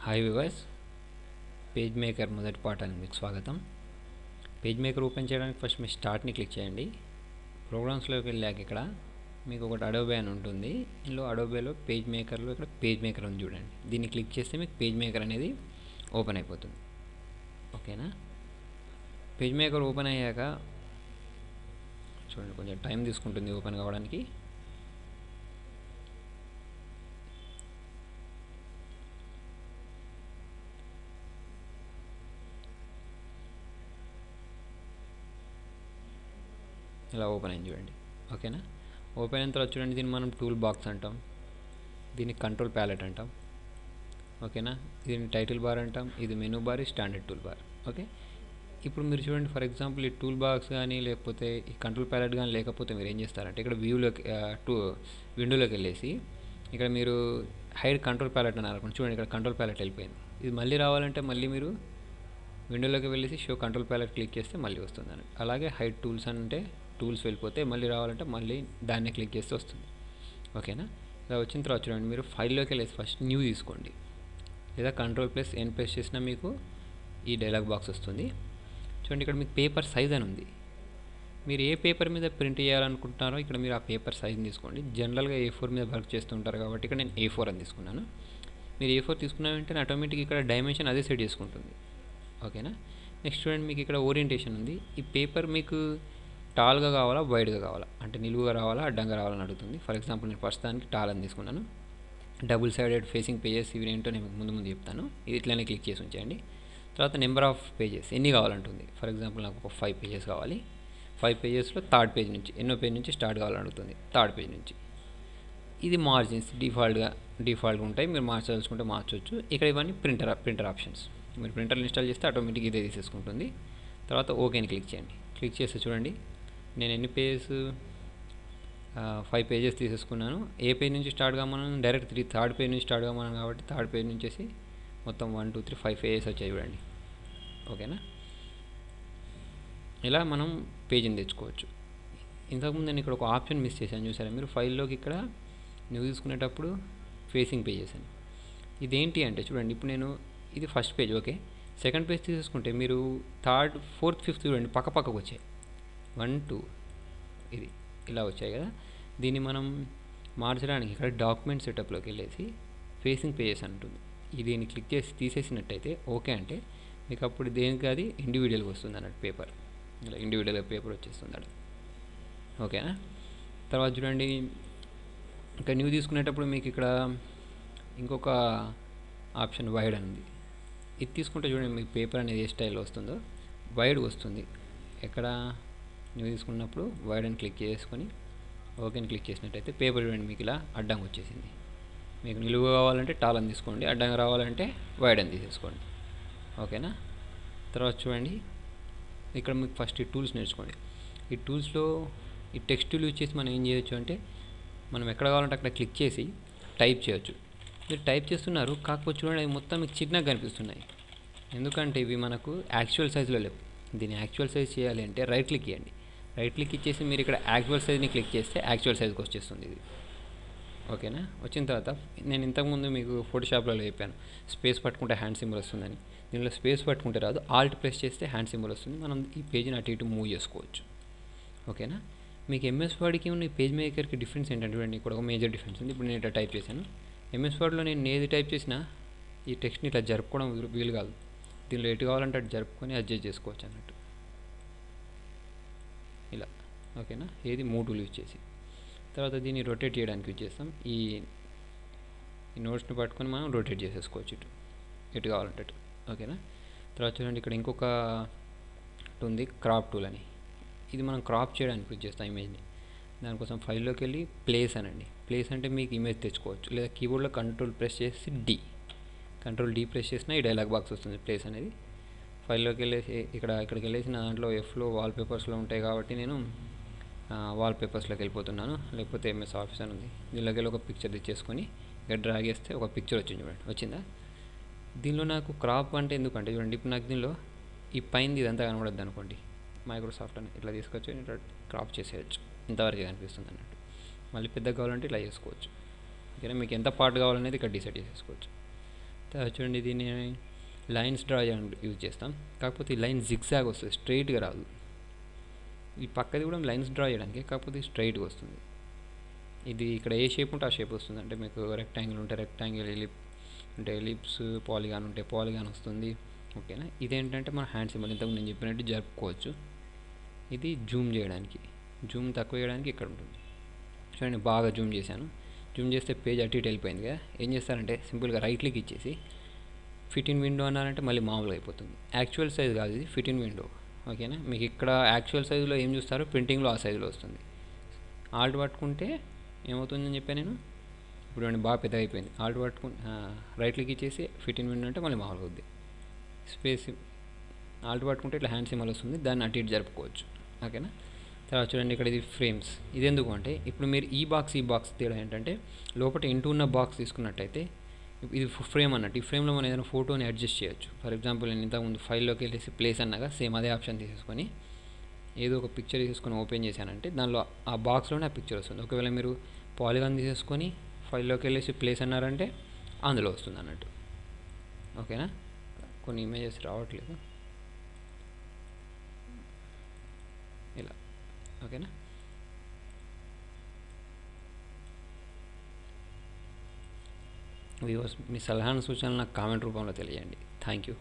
Hi viewers, page maker మొదటి పాఠానికి మీకు స్వాగతం. పేజ్ మేకర్ ఓపెన్ చేయడానికి ఫస్ట్ మీ స్టార్ట్ని క్లిక్ చేయండి. ప్రోగ్రామ్స్లోకి వెళ్ళాక ఇక్కడ మీకు ఒకటి అడోబే అని ఉంటుంది. ఇందులో అడోబేలో పేజ్ మేకర్లో ఇక్కడ పేజ్ మేకర్ ఉంది చూడండి. దీన్ని క్లిక్ చేస్తే మీకు పేజ్ మేకర్ అనేది ఓపెన్ అయిపోతుంది. ఓకేనా? పేజ్ మేకర్ ఓపెన్ అయ్యాక చూడండి, కొంచెం టైం తీసుకుంటుంది ఓపెన్ కావడానికి. ఇలా ఓపెన్ అయింది చూడండి. ఓకేనా? ఓపెన్ అయిన తర్వాత చూడండి, దీన్ని మనం టూల్ బాక్స్ అంటాం, దీన్ని కంట్రోల్ ప్యాలెట్ అంటాం. ఓకేనా? దీన్ని టైటిల్ బార్ అంటాం, ఇది menu bar, standard tool bar. Okay, ఇప్పుడు మీరు చూడండి, ఫర్ ఎగ్జాంపుల్ ఈ టూల్ బాక్స్ కానీ లేకపోతే ఈ కంట్రోల్ ప్యాలెట్ కానీ లేకపోతే మీరు ఏం చేస్తారంటే ఇక్కడ వ్యూలోకి విండోలోకి వెళ్ళేసి ఇక్కడ మీరు హైడ్ కంట్రోల్ ప్యాలెట్ అని అనుకోండి. చూడండి, ఇక్కడ కంట్రోల్ ప్యాలెట్ వెళ్ళిపోయింది. ఇది మళ్ళీ రావాలంటే మళ్ళీ మీరు విండోలోకి వెళ్ళేసి షో కంట్రోల్ ప్యాలెట్ క్లిక్ చేస్తే మళ్ళీ వస్తుంది. అలాగే హైడ్ టూల్స్ అంటే టూల్స్ వెళ్ళిపోతే మళ్ళీ రావాలంటే మళ్ళీ దాన్ని క్లిక్ చేస్తే వస్తుంది. ఓకేనా? ఇలా వచ్చిన తర్వాత చూడండి, మీరు ఫైల్లోకి వెళ్ళేసి ఫస్ట్ న్యూ తీసుకోండి, లేదా కంట్రోల్ ప్లస్ ఎన్ ప్రెస్ చేసినా మీకు ఈ డైలాగ్ బాక్స్ వస్తుంది. చూడండి, ఇక్కడ మీకు పేపర్ సైజ్ అని ఉంది. మీరు ఏ పేపర్ మీద ప్రింట్ చేయాలనుకుంటున్నారో ఇక్కడ మీరు ఆ పేపర్ సైజ్ని తీసుకోండి. జనరల్గా A4 మీద వర్క్ చేస్తుంటారు కాబట్టి ఇక్కడ నేను A4 అని తీసుకున్నాను. మీరు A4 తీసుకున్న వెంటనే ఆటోమేటిక్ ఇక్కడ డైమెన్షన్ అదే సెట్ చేసుకుంటుంది. ఓకేనా? నెక్స్ట్ చూడండి, మీకు ఇక్కడ ఓరియంటేషన్ ఉంది. ఈ పేపర్ మీకు టాల్గా కావాలా, వైడ్గా కావాలా, అంటే నిలువుగా రావాలా, అడ్డంగా రావాలని అడుగుతుంది. ఫర్ ఎగ్జాంపుల్ నేను ప్రస్తుతానికి టాల్ అని తీసుకున్నాను. డబుల్ సైడెడ్ ఫేసింగ్ పేజెస్ ఇవి ఏంటో నేను ముందు చెప్తాను. ఇది ఇట్లనే క్లిక్ చేసి ఉంచేయండి. తర్వాత నెంబర్ ఆఫ్ పేజెస్ ఎన్ని కావాలంటుంది. ఫర్ ఎగ్జాంపుల్ నాకు ఒక 5 పేజెస్ కావాలి. 5 పేజెస్లో థర్డ్ పేజ్ నుంచి ఎన్నో పేజ్ నుంచి స్టార్ట్ కావాలని అడుగుతుంది. థర్డ్ పేజ్ నుంచి. ఇది మార్జిన్స్ డిఫాల్ట్గా ఉంటాయి, మీరు మార్చదలుచుకుంటే మార్చవచ్చు. ఇక్కడ ఇవన్నీ ప్రింటర్ ఆప్షన్స్. మీరు ప్రింటర్ ఇన్స్టాల్ చేస్తే ఆటోమేటిక్ ఇదే తీసేసుకుంటుంది. తర్వాత ఓకేని క్లిక్ చేయండి. క్లిక్ చేస్తే చూడండి, నేను ఎన్ని పేజెస్ 5 పేజెస్ తీసేసుకున్నాను. ఏ పేజ్ నుంచి స్టార్ట్ కామన్నాను, డైరెక్ట్ థర్డ్ పేజ్ నుంచి స్టార్ట్ కామన్నాను కాబట్టి థర్డ్ పేజ్ నుంచి మొత్తం 1 2 3 5 పేజెస్ వచ్చాయి చూడండి. ఓకేనా? ఇలా మనం పేజీని తెచ్చుకోవచ్చు. ఇంతకుముందు నేను ఇక్కడ ఒక ఆప్షన్ మిస్ చేశాను, చూసారా మీరు? ఫైల్లోకి ఇక్కడ నువ్వు తీసుకునేటప్పుడు ఫేసింగ్ పేజెస్ అని. ఇదేంటి అంటే చూడండి, ఇప్పుడు నేను ఇది first page. Okay, second page తీసేసుకుంటే మీరు థర్డ్ ఫోర్త్ ఫిఫ్త్ చూడండి పక్కకు వచ్చాయి. 1 2 ఇది ఇలా వచ్చాయి కదా. దీన్ని మనం మార్చడానికి ఇక్కడ డాక్యుమెంట్ సెటప్లోకి వెళ్ళేసి ఫేసింగ్ పేజెస్ అంటుంది. దీన్ని క్లిక్ చేసి తీసేసినట్టయితే ఓకే అంటే మీకు అప్పుడు దేనికి అది ఇండివిజువల్గా వస్తుంది అన్నట్టు పేపర్. ఇలా ఇండివిజువల్గా పేపర్ వచ్చేస్తుంది అన్నట్టు. ఓకేనా? తర్వాత చూడండి, ఇంకా న్యూ తీసుకునేటప్పుడు మీకు ఇక్కడ ఇంకొక ఆప్షన్ వైడ్ అని ఉంది. ఇది తీసుకుంటే చూడండి, మీకు పేపర్ అనేది ఏ స్టైల్లో వస్తుందో వైడ్ వస్తుంది. ఎక్కడ న్యూ తీసుకున్నప్పుడు వైడ్ అని క్లిక్ చేసుకొని ఓకేని క్లిక్ చేసినట్టయితే పేపర్ చూడండి మీకు ఇలా అడ్డంగా వచ్చేసింది. మీకు నిలువు కావాలంటే టాల్ అని తీసుకోండి, అడ్డంగా రావాలంటే వైడ్ అని తీసేసుకోండి. ఓకేనా? తర్వాత చూడండి, ఇక్కడ మీకు ఫస్ట్ ఈ టూల్స్ నేర్చుకోండి. ఈ టూల్స్లో ఈ టెక్స్ట్ టూల్ యూజ్ చేసి మనం ఏం చేయొచ్చు అంటే మనం ఎక్కడ కావాలంటే అక్కడ క్లిక్ చేసి టైప్ చేయొచ్చు. మీరు టైప్ చేస్తున్నారు, కాకపోతే చూడండి అవి మొత్తం మీకు చిన్నగా కనిపిస్తున్నాయి. ఎందుకంటే ఇవి మనకు యాక్చువల్ సైజులో లేవు. దీన్ని యాక్చువల్ సైజ్ చేయాలి అంటే రైట్ క్లిక్ ఇవ్వండి. రైట్ క్లిక్ ఇచ్చేసి మీరు ఇక్కడ యాక్చువల్ సైజ్ని క్లిక్ చేస్తే యాక్చువల్ సైజ్కి వచ్చేస్తుంది ఇది. ఓకేనా? వచ్చిన తర్వాత నేను ఇంతకుముందు మీకు ఫోటోషాప్లో చెప్పాను, స్పేస్ పట్టుకుంటే హ్యాండ్ సింబల్ వస్తుందని. దీనిలో స్పేస్ పట్టుకుంటే రాదు, ఆల్ట్ ప్రెస్ చేస్తే హ్యాండ్ సింబల్ వస్తుంది. మనం ఈ పేజ్ని అటు ఇటు మూవ్ చేసుకోవచ్చు. ఓకేనా? మీకు ఎంఎస్ వర్డ్కి ఉన్న ఈ పేజ్ మేకర్కి డిఫరెన్స్ ఏంటంటే చూడండి, ఇక్కడ ఒక మేజర్ డిఫరెన్స్ ఉంది. ఇప్పుడు నేను ఇట్లా టైప్ చేశాను. ఎంఎస్ వర్డ్లో నేను ఏది టైప్ చేసినా ఈ టెక్స్ట్ని ఇట్లా జరుపుకోవడం వీలు కాదు. దీనిలో ఎటు కావాలంటే అటు జరుపుకొని అడ్జస్ట్ చేసుకోవచ్చు అన్నట్టు ఇలా. ఓకేనా? ఏది మూవ్ యూజ్ చేసి. తర్వాత దీన్ని రొటేట్ చేయడానికి యూజ్ చేస్తాం. ఈ నోట్స్ని పట్టుకొని మనం రొటేట్ చేసేసుకోవచ్చు ఎటు కావాలంటే అటు. ఓకేనా? తర్వాత చూడండి, ఇక్కడ ఇంకొక ఉంది క్రాప్ టూల్ అని. ఇది మనం క్రాప్ చేయడానికి యూజ్ చేస్తాం ఇమేజ్ని. దానికోసం ఫైల్లోకి వెళ్ళి ప్లేస్ అనండి. ప్లేస్ అంటే మీకు ఇమేజ్ తెచ్చుకోవచ్చు, లేదా కీబోర్డ్లో కంట్రోల్ ప్రెస్ చేసి కంట్రోల్ డి ప్రెస్ చేసినా ఈ డైలాగ్ బాక్స్ వస్తుంది ప్లేస్ అనేది. ఫైల్లోకి వెళ్ళేసి ఇక్కడికి వెళ్ళేసి నా దాంట్లో ఎఫ్లో వాల్పేపర్స్లో ఉంటాయి కాబట్టి నేను వాల్పేపర్స్లోకి వెళ్ళిపోతున్నాను. లేకపోతే ఎంఎస్ ఆఫీస్ అని ఉంది, దీనిలోకి వెళ్ళి ఒక పిక్చర్ తెచ్చేసుకొని ఇక్కడ డ్రాగ్ చేస్తే ఒక పిక్చర్ వచ్చింది చూడండి. వచ్చిందా? దీనిలో నాకు క్రాప్ అంటే ఎందుకంటే చూడండి, ఇప్పుడు నాకు దీనిలో ఈ పైన ఇదంతా కనబడద్దు అనుకోండి, మైక్రోసాఫ్ట్ అని ఇట్లా తీసుకొచ్చి ఇట్లా క్రాప్ చేసేయచ్చు, ఇంతవరకు కనిపిస్తుంది అన్నట్టు. మళ్ళీ పెద్దగా కావాలంటే ఇట్లా చేసుకోవచ్చు. ఓకేనా? మీకు ఎంత పార్ట్ కావాలనేది ఇక్కడ డిసైడ్ చేసేసుకోవచ్చు. చూడండి దీన్ని లైన్స్ డ్రా చేయడానికి యూజ్ చేస్తాం. కాకపోతే ఈ లైన్ జిగ్జాగ్ వస్తుంది, స్ట్రైట్గా రాదు. ఈ పక్కది కూడా లైన్స్ డ్రా చేయడానికి, కాకపోతే స్ట్రైట్గా వస్తుంది. ఇది ఇక్కడ ఏ షేప్ ఉంటే ఆ షేప్ వస్తుంది. అంటే మీకు రెక్టాంగిల్ ఉంటే రెక్టాంగిల్, ఎలిప్ అంటే ఎలిప్స్, పాలిగాన్ ఉంటే పాలిగాన్ వస్తుంది. ఓకేనా. ఇదేంటంటే మన హ్యాండ్ సింబల్ ఇంతకు నేను చెప్పినట్టు జరుపుకోవచ్చు. ఇది జూమ్ చేయడానికి, జూమ్ తక్కువ చేయడానికి ఇక్కడ ఉంటుంది. చూడండి బాగా జూమ్ చేశాను. జూమ్ చేస్తే పేజ్ అటు ఇటు వెళ్ళిపోయింది కదా. ఏం చేస్తారంటే సింపుల్గా రైట్ క్లిక్ ఇచ్చేసి ఫిట్ ఇన్ విండో అన్నారంటే మళ్ళీ మామూలుగా అయిపోతుంది. యాక్చువల్ సైజ్ కాదు ఇది, ఫిట్ ఇన్ విండో. ఓకేనా. మీకు ఇక్కడ యాక్చువల్ సైజులో ఏం చూస్తారో ప్రింటింగ్లో ఆ సైజులో వస్తుంది. ఆల్ట్ పట్టుకుంటే ఏమవుతుందని చెప్పాను నేను. ఇప్పుడు బాగా పెద్దగా అయిపోయింది. ఆల్ట్ పట్టుకుని రైట్ క్లిక్ ఇచ్చేసి ఫిట్ ఇన్ విండో అంటే మళ్ళీ మామూలుగా అవుద్ది. స్పేస్ ఆల్ట్ పట్టుకుంటే ఇట్లా హ్యాండ్ సింబల్ వస్తుంది, దాన్ని అటు ఇటు జరుపుకోవచ్చు. ఓకేనా. తర్వాత చూడండి ఇక్కడ ఇది ఫ్రేమ్స్. ఇది ఎందుకు అంటే ఇప్పుడు మీరు ఈ బాక్స్ తేడా ఏంటంటే లోపల ఇంటూ ఉన్న బాక్స్ తీసుకున్నట్టయితే ఇది ఫ్రేమ్ అన్నట్టు. ఈ ఫ్రేమ్లో మనం ఏదైనా ఫోటోని అడ్జస్ట్ చేయొచ్చు. ఫర్ ఎగ్జాంపుల్ నేను ఇంతకుముందు ఫైల్లోకి వెళ్ళేసి ప్లేస్ అన్నగా సేమ్ అదే ఆప్షన్ తీసేసుకొని ఏదో ఒక పిక్చర్ తీసుకొని ఓపెన్ చేశానంటే దానిలో ఆ బాక్స్లోనే ఆ పిక్చర్ వస్తుంది. ఒకవేళ మీరు పాలిగాన్ తీసేసుకొని ఫైల్లోకి వెళ్ళేసి ప్లేస్ అన్నారంటే అందులో వస్తుంది అన్నట్టు. ఓకేనా. కొన్ని ఇమేజెస్ రావట్లేదు ఇలా. ఓకేనా. వ్యూవర్స్ మీ సలహాను సూచనలు నాకు కామెంట్ రూపంలో తెలియజేయండి. Thank you.